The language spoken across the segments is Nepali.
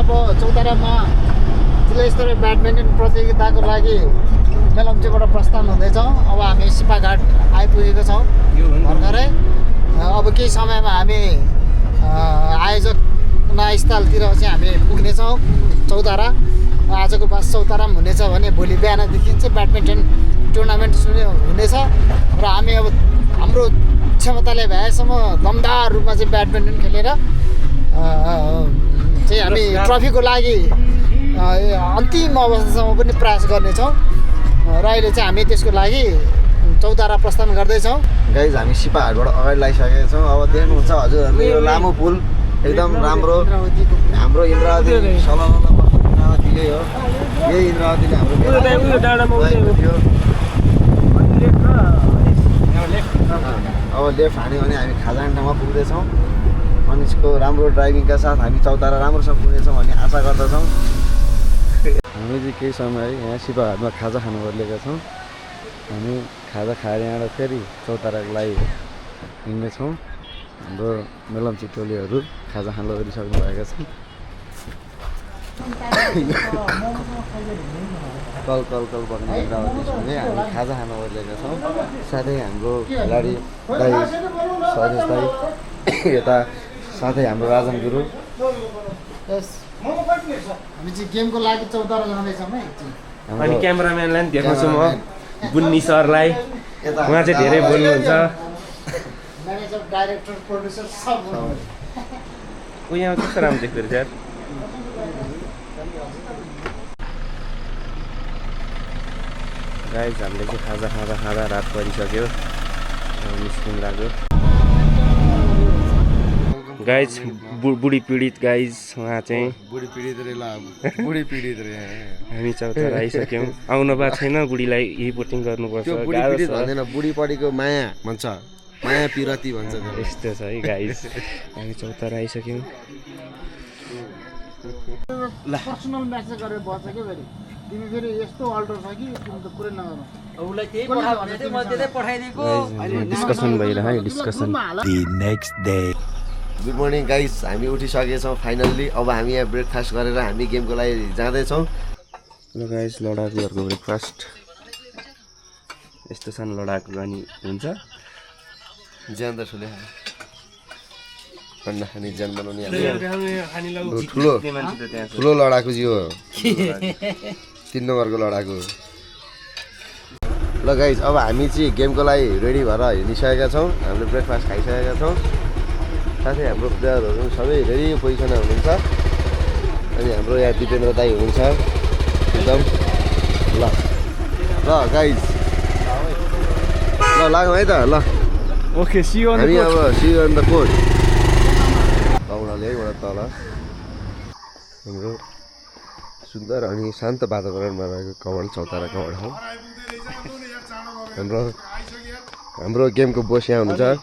अब चौतारामा जिल्ला स्तरीय ब्याडमिन्टन प्रतियोगिताको लागि मेलम्चीबाट प्रस्थान हुँदैछौँ। अब हामी सिपाघाट आइपुगेको छौँ भर्खरै। अब केही समयमा हामी आयोजक स्थलतिर चाहिँ हामी पुग्नेछौँ चौतारा। आजको बास चौतारामा हुनेछ भने भोलि बिहानदेखि चाहिँ ब्याडमिन्टन टुर्नामेन्ट हुनेछ र हामी अब हाम्रो क्षमताले भएसम्म दमदार रूपमा चाहिँ ब्याडमिन्टन खेलेर चाहिँ हामी ट्रफीको लागि अन्तिम अवस्थासम्म पनि प्रयास गर्नेछौँ र अहिले चाहिँ हामी त्यसको लागि चौतारा प्रस्थान गर्दैछौँ। गाइज हामी सिपाहाटबाट अगाडि लागिसकेका छौँ। अब देख्नुहुन्छ हजुरहरूले यो लामो पुल एकदम राम्रो हाम्रो इन्द्रावती सलल इन्द्रावतीकै हो। यही इन्द्रावतीले हाम्रो अब लेफ्ट हान्यो भने हामी खाजान ठाउँमा पुग्दैछौँ। अनि यसको राम्रो ड्राइभिङका साथ हामी चौतारा राम्रोसँग पुग्नेछौँ भन्ने आशा गर्दछौँ। हामी चाहिँ केही समय यहाँ सिपाहाटमा खाजा खानु गइरहेका छौँ। हामी खाजा खाएर यहाँबाट फेरि चौताराको लागि हिँड्नेछौँ। हाम्रो मेलम्ची टोलीहरू खाजा खान गरिसक्नु भएका छन्। कल बग्ने इन्द्रावतीसँगै हामी खाजा खान गइरहेका छौँ। साथै हाम्रो खेलाडी दाइ सजेश दाइ यता साथै हाम्रो राजन गुरु। हामी चाहिँ गेमको लागि चौतारा जाँदैछौँ है। अनि क्यामेराम्यानलाई पनि देखाउँछु म बुन्नी सरलाई। उहाँ चाहिँ धेरै बोल्नुहुन्छ। म्यानेजर डाइरेक्टर प्रोड्युसर सब ऊ यहाँ कस्तो राम्रो देख्दो रहेछ यार। गाइज हामीले चाहिँ खाजा खाँदा रात परिसक्यो, निस्किनु लाग्यो। गाइज बुढी पीडित गाइज उहाँ चाहिँ बुढी पीडित रे हामी चौतारा आइसक्यौँ। आउनु भएको छैन, बुढीलाई रिपोर्टिङ गर्नुपर्छ। बुढीपट्टिको माया भन्छ, माया पिरती भन्छ। यस्तो छ है गाइज। हामी चौतारा आइसक्यौँ। पर्सनल म्यासेज गरेर बस्छ क्या फेरि तिमी फेरि यस्तो अल्टर छ कि तिमी त पुरै नगर्नु। डिस्कसन भइरह है डिस्कसन। गुड मर्निङ गाइस, हामी उठिसकेका छौँ फाइनल्ली। अब हामी यहाँ ब्रेकफास्ट गरेर हामी गेमको लागि जाँदैछौँ। ल गाइस, लडाकुहरूको ब्रेकफास्ट यस्तो सानो लडाकु अनि हुन्छ। ज्यान त ठुलै अन्डा खाने ज्यान बनाउने ठुलो लडाकु जी हो। 3 नम्बरको लडाकु। ल गाइस, अब हामी चाहिँ गेमको लागि रेडी भएर हिँडिसकेका छौँ। हामीले ब्रेकफास्ट खाइसकेका छौँ। साथै हाम्रो प्लेयरहरू सबै रेडी पोजिसनमा हुनुहुन्छ। अनि हाम्रो यहाँ दिपेन्द्र दाई हुनुहुन्छ एकदम। ल गाइस, ल लागौँ है त। ल ओके, सी यु हामी अब see you on the court. पाउनाले एउटा तल हाम्रो सुन्दर अनि शान्त वातावरणमा रहेको कवड चौतारा कवड हो। हाम्रो गेमको बोस यहाँ हुनुहुन्छ।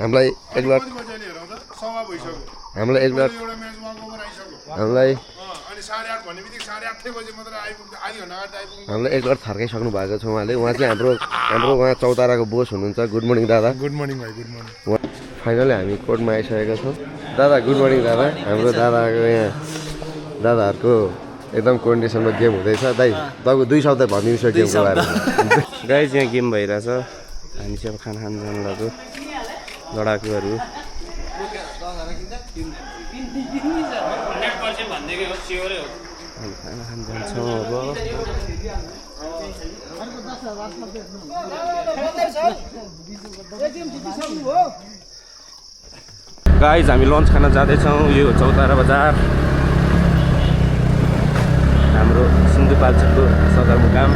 हामीलाई एक लट थर्काइसक्नु भएको छ उहाँले। उहाँ चाहिँ हाम्रो चौताराको बोस हुनुहुन्छ। गुड मर्निङ दादा। गुड मर्निङ भाइ, गुड मर्निङ। फाइनली हामी कोर्टमा आइसकेका छौँ। दादा गुड मर्निङ दादा। हाम्रो दादाको यहाँ दादाहरूको एकदम कोर्डिनेसनमा गेम हुँदैछ। दाइ तपाईँको 2 शब्द भनिदिनुहोस् गेमको बारेमा। गाइज यहाँ गेम भइरहेछ। हामी चाहिँ अब खाना खान जानु लाग्यो लडाकुहरू। खाना खान जान्छौँ अब। गाइज हामी लन्च खान जाँदैछौँ। यो चौतारा बजार हाम्रो सिन्धुपाल्चोकको सदरमुकाम।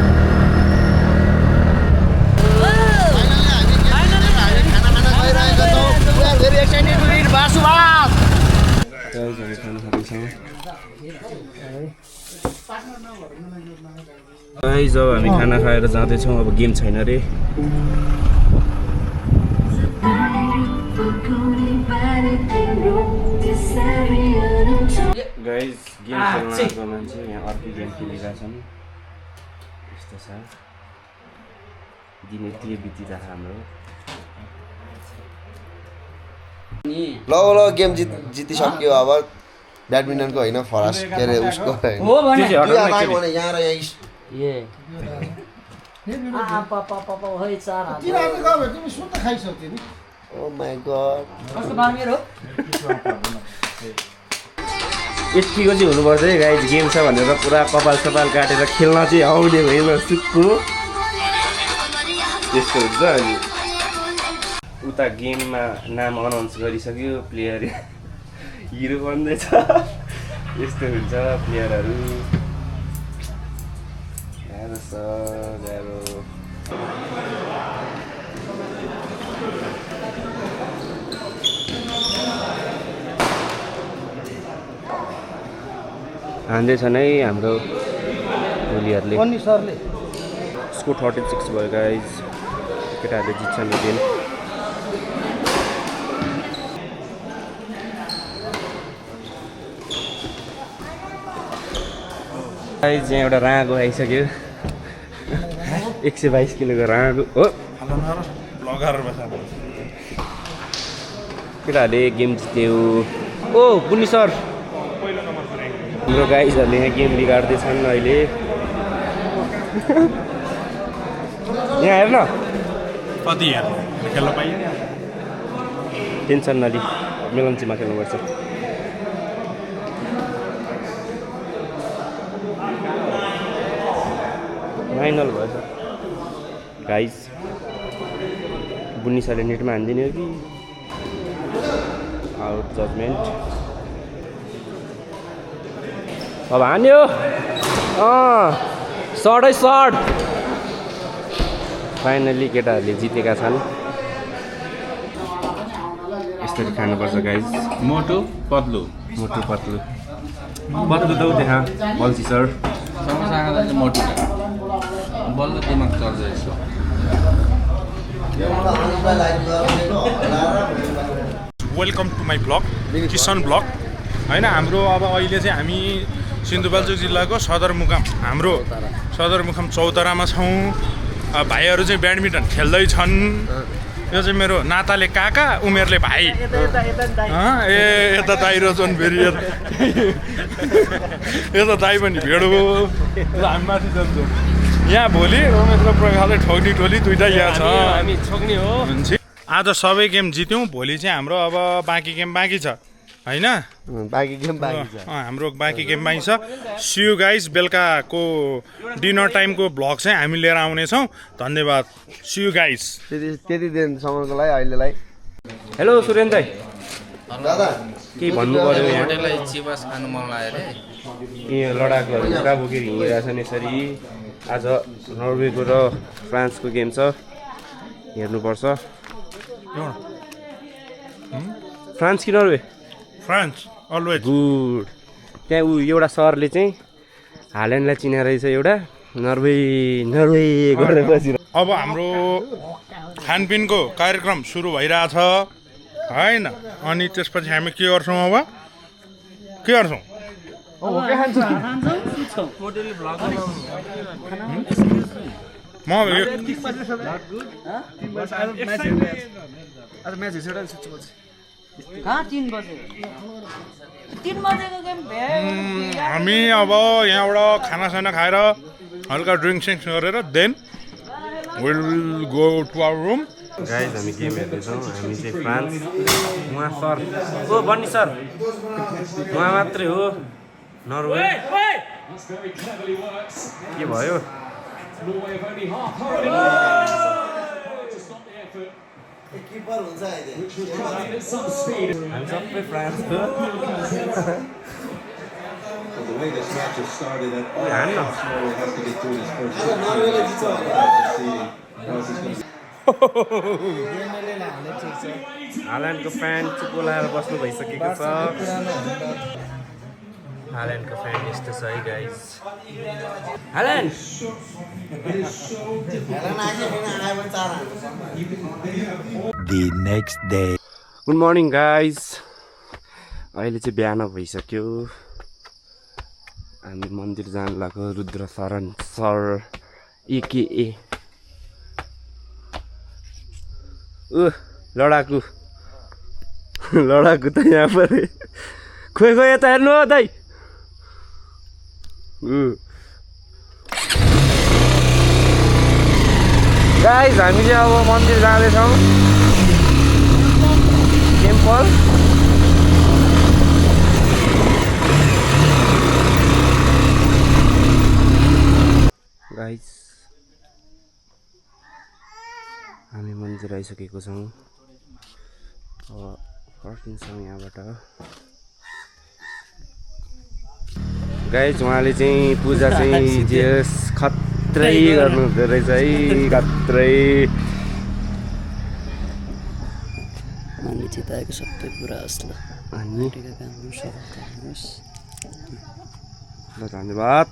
गाइज अब हामी खाना खाएर जाँदैछौँ। अब गेम छैन अरे। गाइज गेम खेल्नको मान्छे यहाँ अर्कै गेम खेलिरहेका छन्। यस्तो छ, दिन यति बितिरहेको हाम्रो। ल गेम जितिसक्यो। अब ब्याडमिन्टनको होइन फरास के अरे उसको होइन हो भने त्यो चाहिँ दुई हटाउनु हात एकचोटि। भने यहाँ र यहाँ ए है चार हात। किन आज गयो भने तिमी सुत्न खाइसक्थ्यौ नि ओ माई गड कस्तो बार्मियर हो यतिको चाहिँ हुनुपर्छ है गाइज गेम छ भनेर पुरा कपाल सपाल काटेर खेल्न चाहिँ आउने होइन सुक्नु त्यस्तो हुन्छ अनि उता गेममा नाम अनाउन्स गरिसक्यो प्लेयर हिरो बन्दैछ यस्तो हुन्छ प्लेयरहरू गाह्रो छ गाह्रो हान्दैछन् है हाम्रो गोलीहरूले पनि सरले स्कोर 36 भयो गाइज केटाहरूले जित्छन् यो गेम गाइज यहाँ एउटा राँगो आइसक्यो 122 किलोको राँगो हो केटाहरूले गेम जित्यो ओ बुनी सर हाम्रो गाइजहरूले यहाँ गेम बिगार्दैछन् अहिले यहाँ हेर्न कति खेल्न पाइयो टेन्सन नलि मेलम्चीमा खेल्नुपर्छ फाइनल भएछ गाइज बुन्नी सरले नेटमा हानिदिने हो कि आउट जजमेन्ट अब हान्यो सर्टै सर्ट फाइनल्ली केटाहरूले जितेका छन् यसरी खानुपर्छ गाइज मोटो पतलु मोटो पतलु पतलु दौ त्यहाँ बल्छी सर समस्या चाहिँ मोटो बल्ल दिमाग चल्छ यसो वेलकम टु माई ब्लग किसन ब्लग होइन हाम्रो अब अहिले चाहिँ हामी सिन्धुपाल्चोक जिल्लाको सदरमुकाम हाम्रो सदरमुकाम चौतारामा छौँ भाइहरू चाहिँ ब्याडमिन्टन खेल्दैछन् यो चाहिँ मेरो नाताले काका उमेरले भाइ ए यता दाइ रहेछन् फेरि यता दाइ पनि भेड हो हामी माथि जान्छौँ यहाँ भोलि रमेश र प्रकाशले ठोक्नी टोली दुइटा यहाँ छ हामी छोक्ने हो आज सबै गेम जित्यौँ भोलि चाहिँ हाम्रो अब बाँकी गेम बाँकी छ होइन बाँकी गेम बाँकी छ हाम्रो बाँकी गेम बाँकी छ सियु गाइज बेलुकाको डिनर टाइमको भ्लग चाहिँ हामी लिएर आउनेछौँ धन्यवाद सियु गाइज त्यति दिनसम्मको लागि अहिलेलाई हेलो सुरेन दाइ दादा केही भन्नु पर्यो यहाँ होटेललाई चिवास खानु मन लाग्यो अरे यहाँ लडाकुहरू पुरा बोकेर हिँडिरहेछन् यसरी आज नर्वेको र फ्रान्सको गेम छ हेर्नुपर्छ फ्रान्स कि नर्वे फ्रान्स अलवेज गुड त्यहाँ ऊ एउटा सरले चाहिँ हाल्यान्डलाई चिनेर रहेछ एउटा नर्वे नर्वे गरेर बसिरहेको अब हाम्रो खानपिनको कार्यक्रम सुरु भइरहेछ होइन अनि त्यसपछि हामी के गर्छौँ अब के गर्छौँ म कहाँ 3 बजे 3 बजेको गेम हामी अब यहाँबाट खानासाना खाएर हल्का ड्रिङ्क सिङ्क्स गरेर then will go to our room guys हामी गेम हेर्दैछौँ हामी चाहिँ फ्रान्स उहाँ सर ओ बन्नी सर उहाँ मात्रै हो नर्वे के भयो किपर हुन्छ अहिले हामी सबै फ्रान्स हो The way this match has started, that हान्न Norway has to get through this first नर्वेले जित्छ हाल्यान्डको फ्यान चुप बोलाएर बस्नु भइसकेको छ हाल्यान्डको फ्यान यस्तो छ है गाइज हाल्यान्ड गुड मर्निङ गाइज अहिले चाहिँ बिहान भइसक्यो हामी मन्दिर जानु लाग्यो रुद्र शरण सर एकेए लडाकु लडाकु त यहाँ परे खोइ खोइ यता हेर्नु हो दाइ गाइस हामी चाहिँ अब मन्दिर जाँदैछौँ टेम्पल गाइस हामी मन्दिर आइसकेको छौँ अब फर्किन्छौँ यहाँबाट गाइस उहाँले चाहिँ पूजा चाहिँ जेस खत्रै गर्नुहुँदो रहेछ है खत्रै हामी चिताएको सबै कुरा होस् ल अनि कामहरू सफल गर्नुहोस् ल धन्यवाद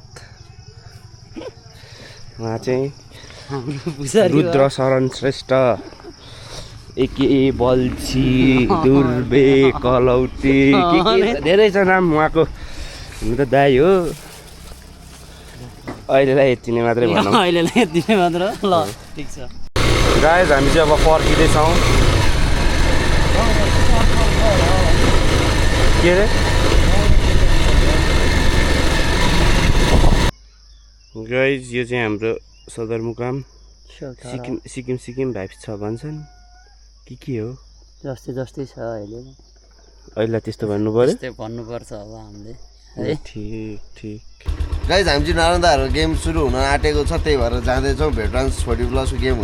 उहाँ चाहिँ रुद्र शरण श्रेष्ठ एके बल्छी दुर्बे कलौटे के धेरै छ नाम उहाँको हुनु त दाइ हो अहिलेलाई यति नै मात्रै भनौँ अहिलेलाई यति नै मात्र ल ठिक छ गाइस हामी चाहिँ अब फर्किँदैछौँ के अरे गाइस यो चाहिँ हाम्रो सदरमुकाम सिक्किम भाइब्स छ भन्छन् के हो जस्तै जस्तै छ अहिले अहिले त्यस्तो भन्नु पर्यो त्यस्तै भन्नुपर्छ अब हामीले है ठिक गाइज हामी चाहिँ नालन्दाहरू गेम सुरु हुन आँटेको छ त्यही भएर जाँदैछौँ भेटरान्स 40 प्लसको गेम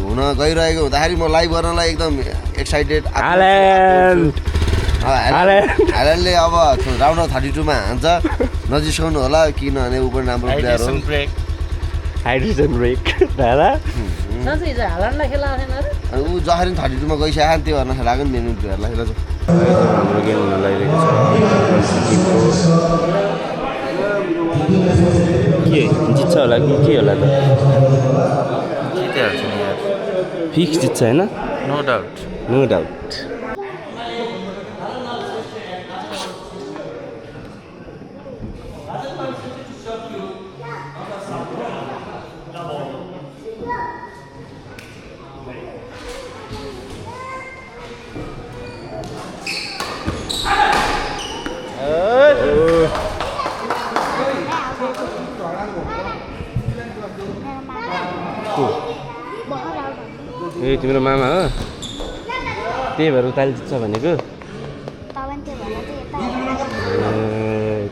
हुन गइरहेको हुँदाखेरि म लाइभ गर्नलाई एकदम एक्साइटेड हाल्यान्डले अब राउन्ड अफ 32 मा हान्छ नजिस्काउनु होला किनभने ऊ पनि राम्रो प्लेयर हो हाइड्रोजन ब्रेक दादा साँच्चै हिजो हाल्यान्डलाई खेलाएको थिएन अरे अनि ऊ जसरी 32 मा गइसक्यो त्यो भएर खेलाएको नि मेन प्लेयरलाई खेला हाम्रो गेम हुन लागिरहेको छ के जित्छ होला कि के होला त जितिहाल्छ नि यार फिक्स जित्छ होइन नो डाउट नो डाउट ए तिम्रो मामा हो त्यही भएर उताले जित्छ भनेको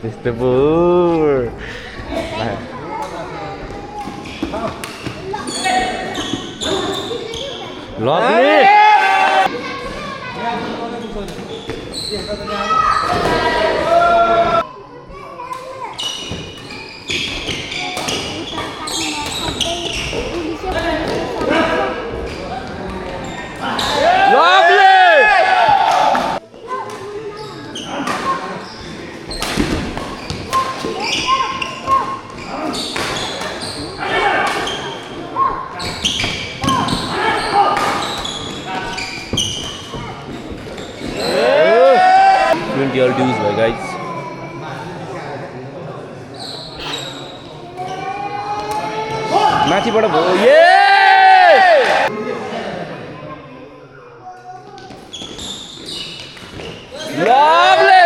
त्यस्तो पो all dues भयो guys माथिबाट भयो ये lovely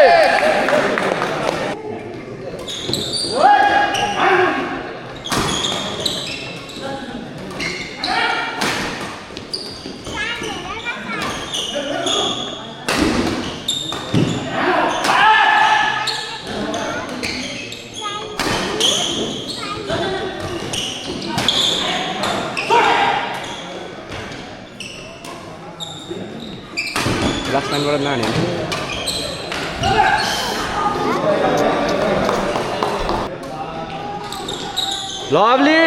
लास्ट टाइमबाट नानी लभली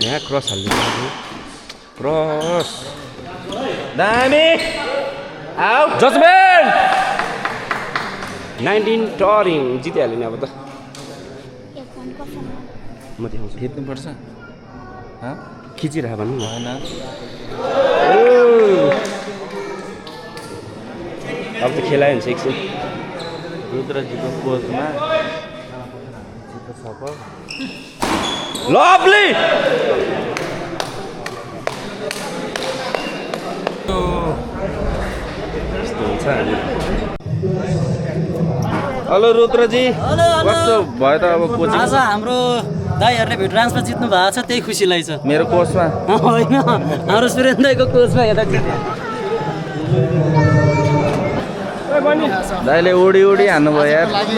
यहाँ क्रस हाल्नु क्रस दामी आउट जजमेन्ट 19 टरिङ जितिहाल्यो नि अब त म देखाउँछु खिच्नुपर्छ खिचिरह भन्नु न होइन अब त खेलायो हुन्छ एकछिन रुद्रजीको कोचमा लभली यस्तो हुन्छ हामी हेलो रुद्रजी कस्तो भयो त अब कोचिङ आज हाम्रो दाइहरूले भिडियो डान्समा जित्नु भएको छ त्यही खुसी लाग्छ मेरो कोचमा होइन हाम्रो सुरेन्द्र दाइको कोचमा हेर्दा जित्यो दाइले उडी उडी हान्नुभयो यार लागि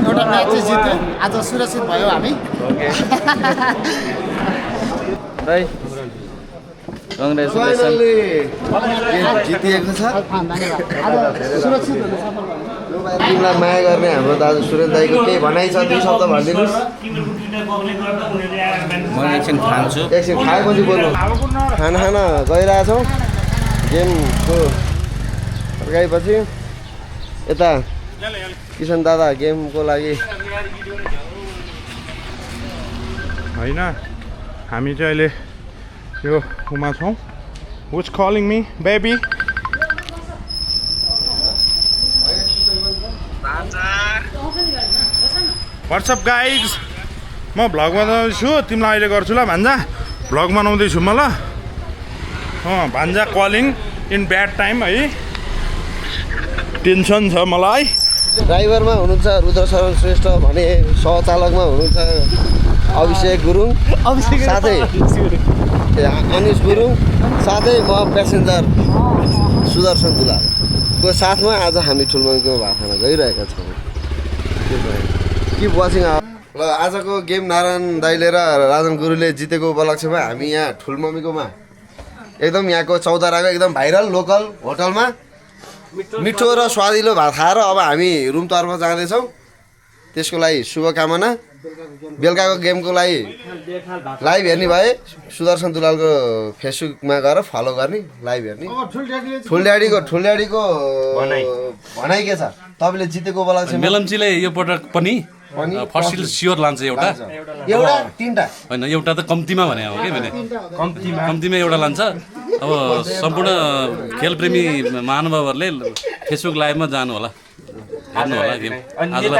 एउटा म्याच चाहिँ जित्यो आज सुरक्षित भयो हामी ओके दाइ कङ्ग्रेचुलेसन जितिएको छ धन्यवाद आज सुरक्षित हुन सफल भयो टिमलाई माया गर्ने हाम्रो दाजु सुरेन्द्र दाईको केही भनाइ छ 2 शब्द भनिदिनुहोस् म एकछिन खान्छु एकछिन खाएपछि बोल्नु खाना खान गइरहेछौँ गेमको फर्काएपछि यता किसन दादा गेमको लागि होइन हामी चाहिँ अहिले यो उमा छौँ Who's calling me baby what's up guys म भ्लग बनाउँदैछु तिमीलाई अहिले गर्छु ल भान्जा भ्लग बनाउँदैछु म ल भान्जा कलिङ इन ब्याड टाइम है टेन्सन छ मलाई ड्राइभरमा हुनुहुन्छ रुद्र शरण श्रेष्ठ भने सहचालकमा हुनुहुन्छ अभिषेक गुरुङ साथै अनिश गुरुङ साथै म प्यासेन्जर सुदर्शन दुलालको साथमा आज हामी ठुलमनको भात खान गइरहेका छौँ कि वाचिङ ल आजको गेम नारायण दाइले र राजन गुरुले जितेको उपलक्ष्यमा हामी यहाँ ठुलममीकोमा एकदम यहाँको चौताराको एकदम भाइरल लोकल होटलमा मिठो र स्वादिलो भात खाएर अब हामी रुमतर्फ जाँदैछौँ त्यसको लागि शुभकामना बेलुकाको गेमको लागि लाइभ हेर्ने भए सुदर्शन दुलालको फेसबुकमा गएर फलो गर्ने लाइभ हेर्ने ठुलड्याडीको भनाइ के छ तपाईँले जितेको उपलक्ष्य मेलम्चीले यो पटक पनि फर्स्ट स्योर लान्छ एउटा तीनटा होइन एउटा त कम्तीमा भने हो कि मैले कम्तीमा एउटा लान्छ अब सम्पूर्ण खेलप्रेमी महानुभावहरूले फेसबुक लाइभमा जानु होला हेर्नु होला गेम आजलाई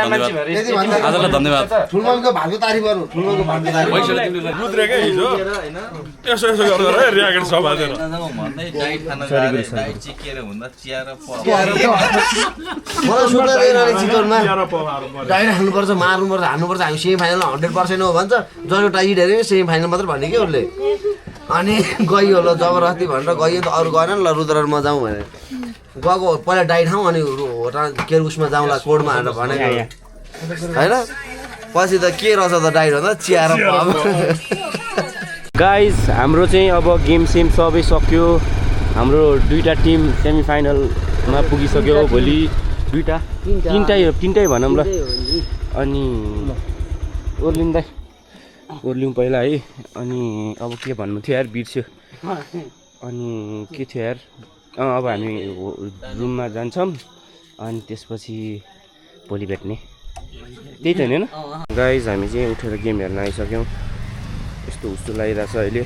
धन्यवाद ठुलममीको भातको तारिफ गर्नु ठुलममीको भातको तारिफ रुद्रेकै हिजो यसो यसो गरेर रियाकेट समातेर मलाई सुन्दा चितवनमा डाइरेक्ट हाल्नुपर्छ मार्नुपर्छ हाल्नुपर्छ हामी सेमी फाइनलमा 100% हो भन्छ जसको टाइट हेऱ्यो सेमी फाइनल मात्र भन्ने कि उसले अनि गयो ल जबरजस्ती भनेर गयो त अरू गएन ल रुद्र म जाउँ भने गएको पहिला डाइट खाउँ अनि होटल के उसमा जाउँला कोडमा भनेको होइन पछि त के रहेछ त डाइट भन्दा चिया र गाइज हाम्रो चाहिँ अब गेम सेम सबै सक्यो हाम्रो 2टा टिम सेमी फाइनलमा पुगिसक्यो भोलि तिनटै भनौँ ल अनि ओर्लिउँ पहिला है अनि अब के भन्नु थियो यार बिर्स्यो अनि के थियो यार अब हामी रुममा जान्छौँ अनि त्यसपछि भोलि भेट्ने त्यही त नि होइन गाइज हामी चाहिँ उठेर गेम हेर्न आइसक्यौँ यस्तो उस्तो लागिरहेछ अहिले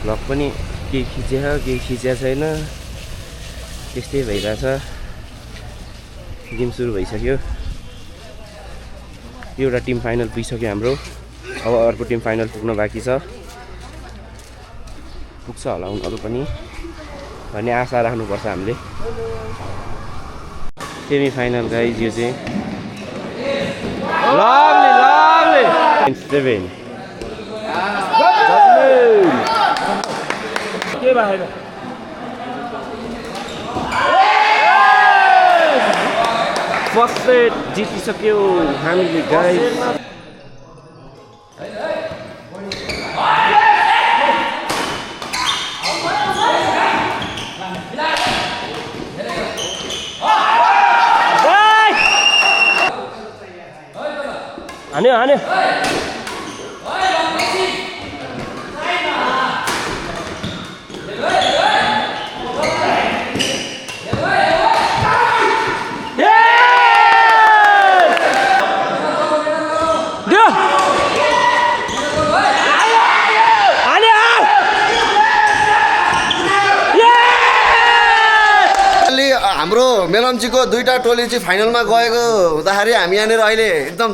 भ्लग पनि केही खिचेको छैन त्यस्तै भइरहेछ गेम सुरु भइसक्यो एउटा टिम फाइनल पुगिसक्यो हाम्रो अब अर्को टिम फाइनल पुग्न बाँकी छ पुग्छ होला उनीहरू पनि भन्ने आशा राख्नुपर्छ हामीले सेमी फाइनल गाइज यो चाहिँ lovely 7 के भयो फर्स्ट सेट जितिसक्यो हामीले गाइज हान्यो मेलम्चीको 2टा टोली चाहिँ फाइनलमा गएको हुँदाखेरि हामी यहाँनिर अहिले एकदम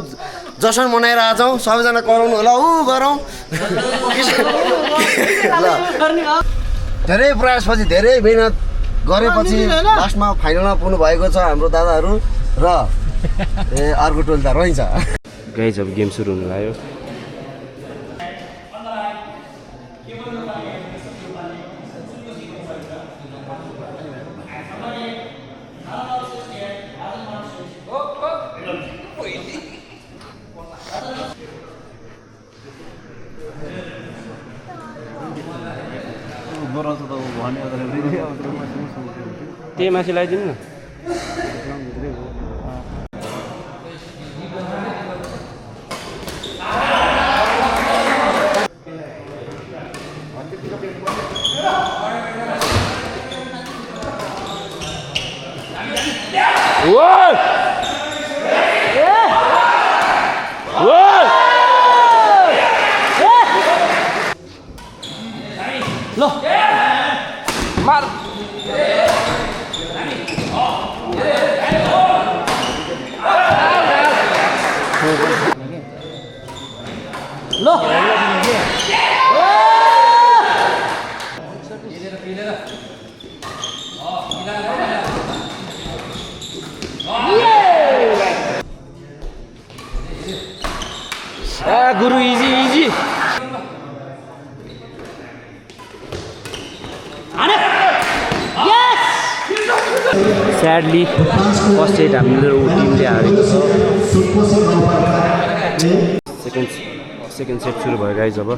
जसन मनाइरहेको छौँ सबैजना कराउनु होला गरौँ ल धेरै प्रयासपछि धेरै मेहनत गरेपछि लास्टमा फाइनलमा पुग्नु भएको छ हाम्रो दादाहरू र अर्को टोली त रहन्छ गाइज अब गेम सुरु हुन लाग्यो त्यही माथि लगाइदिनु न गुरु इजी स्याडली फर्स्ट सेट हाम्रो टिमले हारेको छ सेकेन्ड सेट सुरु भयो गाइज अब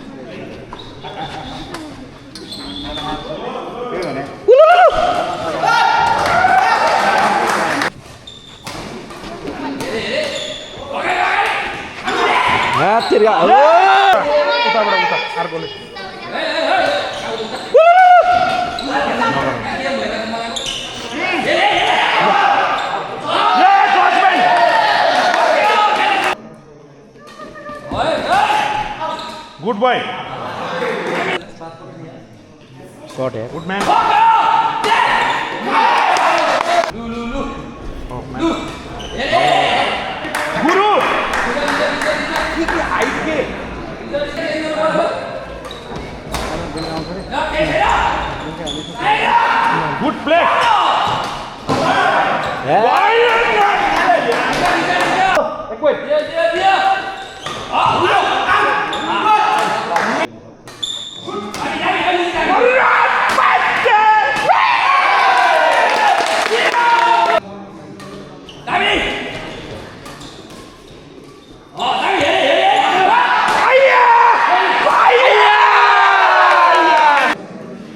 Good boy. Shot है. Good man. Guru. Good play.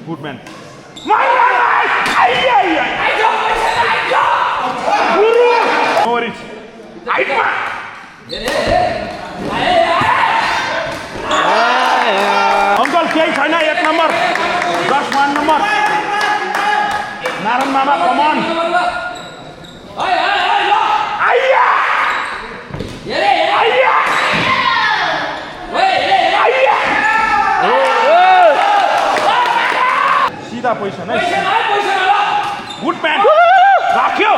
Good man. No worries. Uncle, kehi छैन 1 number. 10 number. Naran Mama, come on. सीधा पोजिसन है गुड म्यान राख्यो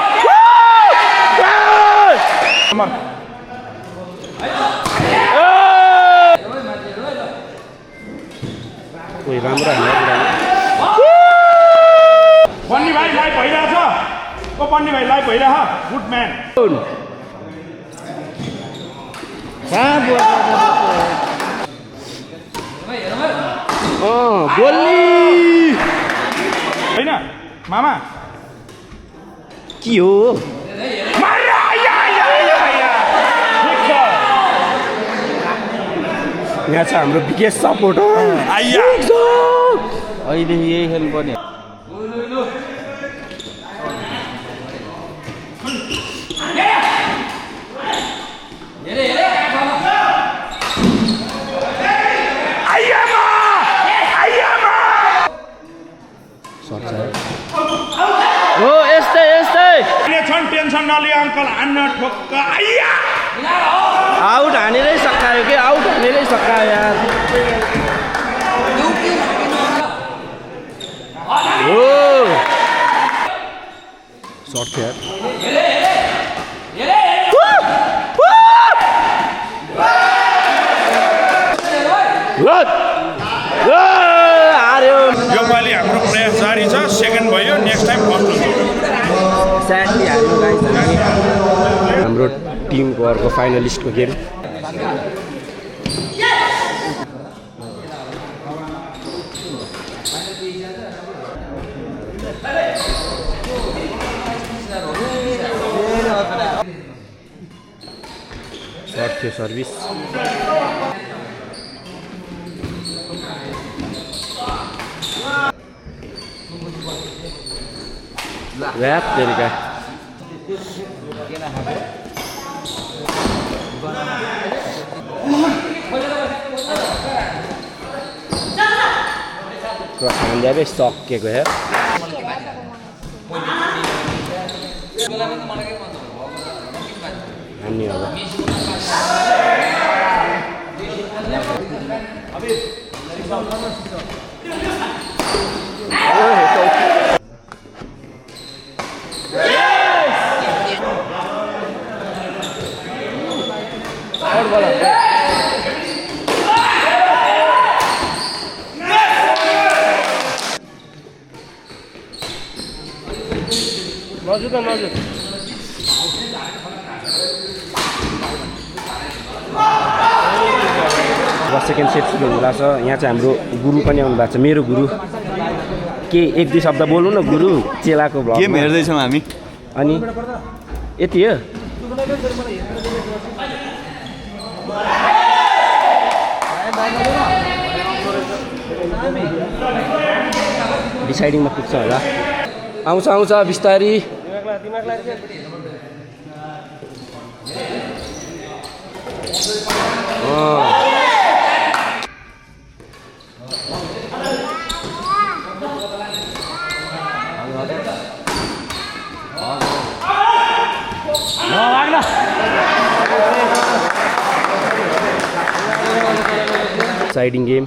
ओइ राम्रो हान्यो बन्नी भाइ लाइभ भइरहेछ ओ बन्नी भाइ लाइभ भइरह गुड म्यान गोली हैन मामा के हो यहाँ छ हाम्रो बिगेस्ट सपोर्टर अहिले यही खेल्नुपर्ने हो यस्तै छन् टेन्सन नलिए अङ्कल हान्न ठोक्क आइया आउट हानेरै सकायो के आउट हानेरै सकायो यार हो सर्ट थियो यार हार्यो योपालि हाम्रो प्रयास जारी छ सेकेन्ड भयो नेक्स्ट टाइम फर्स्ट हुन्छ स्याडली हार्यो गाइस हामी हाम्रो टिमको अर्को फाइनलिस्टको गेम सर्ट थियो सर्भिस ऱ्याप तेरिका क्रस हान्दै सकेको हे हान्ने अब सेकेन्ड सेट सुरु हुँदा छ यहाँ चाहिँ हाम्रो गुरु पनि आउनु भएको छ मेरो गुरु के एक दुई शब्द बोल्नु न गुरु चेलाको भ्लग गेम हेर्दैछौँ हामी अनि यति हो डिसाइडिङमा पुग्छ होला आउँछ आउँछ बिस्तारी साइडिङ गेम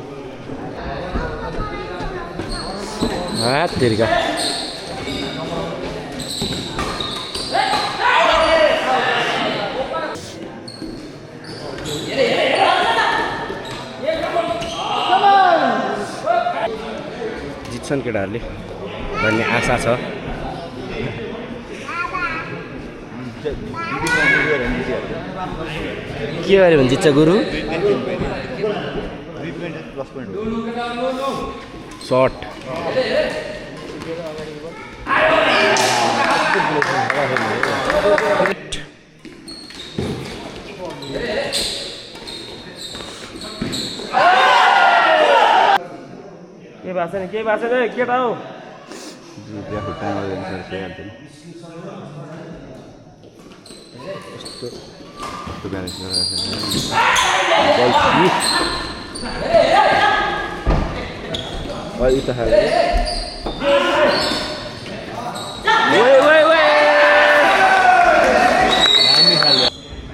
तेरिका जित्छन् केटाहरूले भन्ने आशा छ के गऱ्यो भने जित्छ गुरु सर्ट के भएको छैन केटा हो उता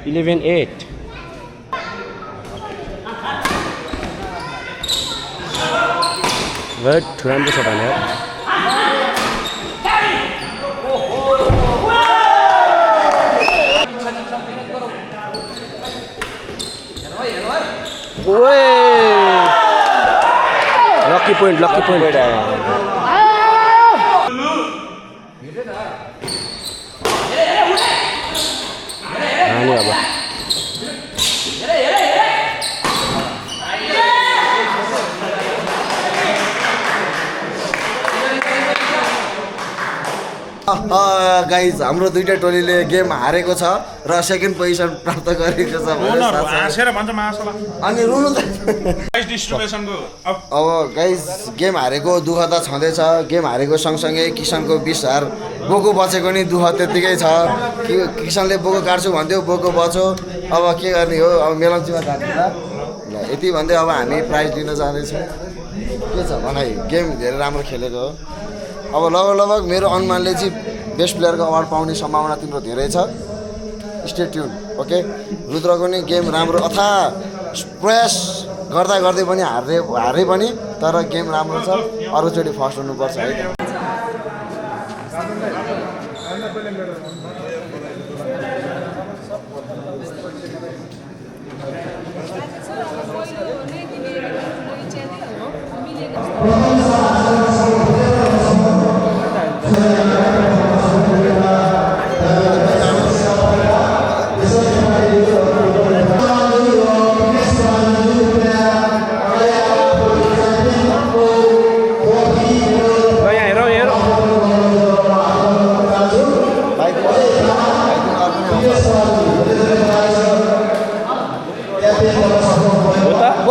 11-8 Good, राम्रो छ भने Lucky point. Ani अब गाइज हाम्रो दुईटा टोलीले गेम हारेको छ र सेकेन्ड पोजिसन प्राप्त गरेको छ अनि रुनु अब गाइज गेम हारेको दुःख त छँदैछ गेम हारेको सँगसँगै किसनको 20 हजार बोको बचेको नि दुःख त्यतिकै छ किसनले बोको काट्छु भन्थ्यो बोको बच्यो अब के गर्ने हो अब मेलम्चीमा जान्छ ल यति भन्दै अब हामी प्राइज दिन जाँदैछौँ के छ भनाइ गेम धेरै राम्रो खेलेको हो अब लगभग मेरो अनुमानले चाहिँ बेस्ट प्लेयरको अवार्ड पाउने सम्भावना तिम्रो धेरै छ स्टे ट्युन ओके रुद्रको नि गेम राम्रो अथा प्रयास गर्दै पनि हारे पनि तर गेम राम्रो छ अरूचोटि फर्स्ट हुनुपर्छ है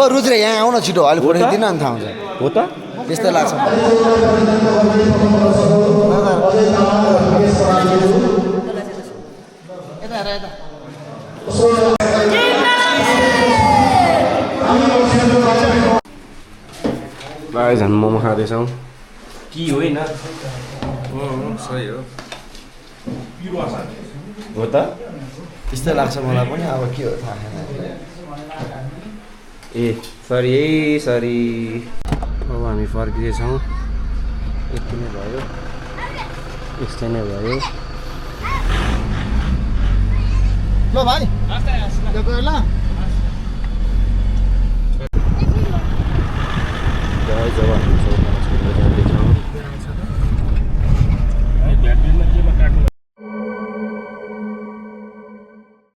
रुद्र यहाँ आउन छिटो अहिले फोटो दिन अनि थाहा हुन्छ हो त त्यस्तै लाग्छ यता हेर यता भाइ झन् मोमो खाँदैछौँ कि होइन सही हो हो त त्यस्तै लाग्छ मलाई पनि अब के हो थाहा छैन ए सरी अब हामी फर्किँदैछौँ यति नै भयो यस्तै नै भयो ल भाइ ल गयो ल